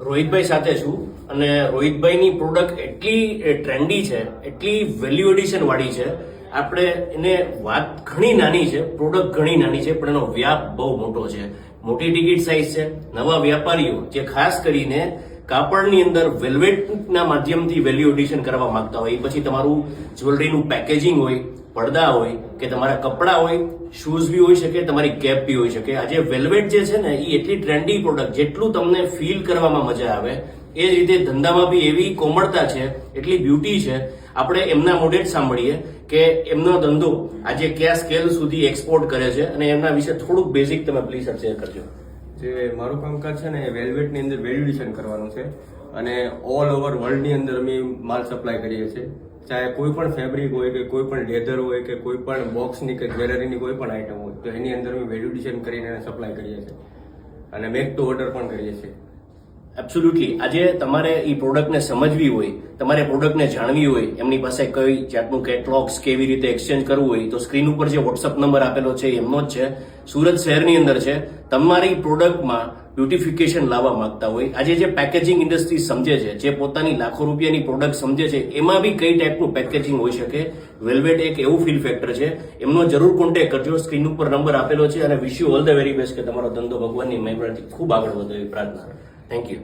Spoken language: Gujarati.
રોહિતભાઈ સાથે છું અને રોહિતભાઈની પ્રોડક્ટ એટલી ટ્રેન્ડી છે, એટલી વેલ્યુ એડિશન વાળી છે. આપણે એને વાત ઘણી નાની છે, પ્રોડક્ટ ઘણી નાની છે, પણ એનો વ્યાપ બહુ મોટો છે. મોટી ટિકિટ સાઇઝ છે. નવા વ્યાપારીઓ જે ખાસ કરીને કાપડની અંદર વેલ્વેટના માધ્યમથી વેલ્યુ એડિશન કરવા માંગતા હોય, પછી તમારું જ્વેલરીનું પેકેજિંગ હોય, પડદા હોય કે તમારા કપડાં હોય, શૂઝ બી હોઈ શકે, તમારી કેપ બી હોઈ શકે. આજે વેલ્વેટ જે છે ને એ એટલી ટ્રેન્ડી પ્રોડક્ટ, જેટલું તમને ફીલ કરવામાં મજા આવે એ જ રીતે ધંધામાં બી એવી કોમળતા છે, એટલી બ્યુટી છે. આપણે એમના મોઢે જ સાંભળીએ કે એમનો ધંધો આજે કયા સ્કેલ સુધી એક્સપોર્ટ કરે છે અને એમના વિશે થોડુંક બેઝિક તમે પ્લીઝ શેર કરજો. જે મારું કામકાજ છે ને એ વેલ્વેટની અંદર વેલ્યુએશન કરવાનું છે અને ઓલ ઓવર વર્લ્ડની અંદર અમે માલ સપ્લાય કરીએ છીએ. ચાહે કોઈ પણ ફેબ્રિક હોય કે કોઈ પણ લેધર હોય કે કોઈ પણ બોક્સની કે જ્વેલરીની કોઈ પણ આઈટમ હોય તો એની અંદર અમે વેલ્યુએશન કરીને સપ્લાય કરીએ છીએ અને મેક ટુ ઓર્ડર પણ કરીએ છીએ. એબ્સોલ્યુટલી. આજે તમારે એ પ્રોડક્ટને સમજવી હોય, તમારે પ્રોડક્ટને જાણવી હોય, એમની પાસે કઈ જાતનું કેટલોગ્સ કેવી રીતે એક્સચેન્જ કરવું હોય તો સ્ક્રીન ઉપર જે વોટ્સઅપ નંબર આપેલો છે એમનો જ છે. સુરત શહેરની અંદર છે. તમારી પ્રોડક્ટમાં બ્યુટિફિકેશન લાવવા માંગતા હોય, આજે જે પેકેજિંગ ઇન્ડસ્ટ્રી સમજે છે, જે પોતાની લાખો રૂપિયાની પ્રોડક્ટ સમજે છે, એમાં બી કઈ ટાઈપનું પેકેજિંગ હોઈ શકે, વેલ્વેટ એક એવું ફીલ ફેક્ટર છે. એમનો જરૂર કોન્ટેક્ટ કરજો. સ્ક્રીન ઉપર નંબર આપેલો છે અને wish you all the very best કે તમારો ધંધો ભગવાનની મહેરબાનીથી ખૂબ આગળ વધે એવી પ્રાર્થના. Thank you.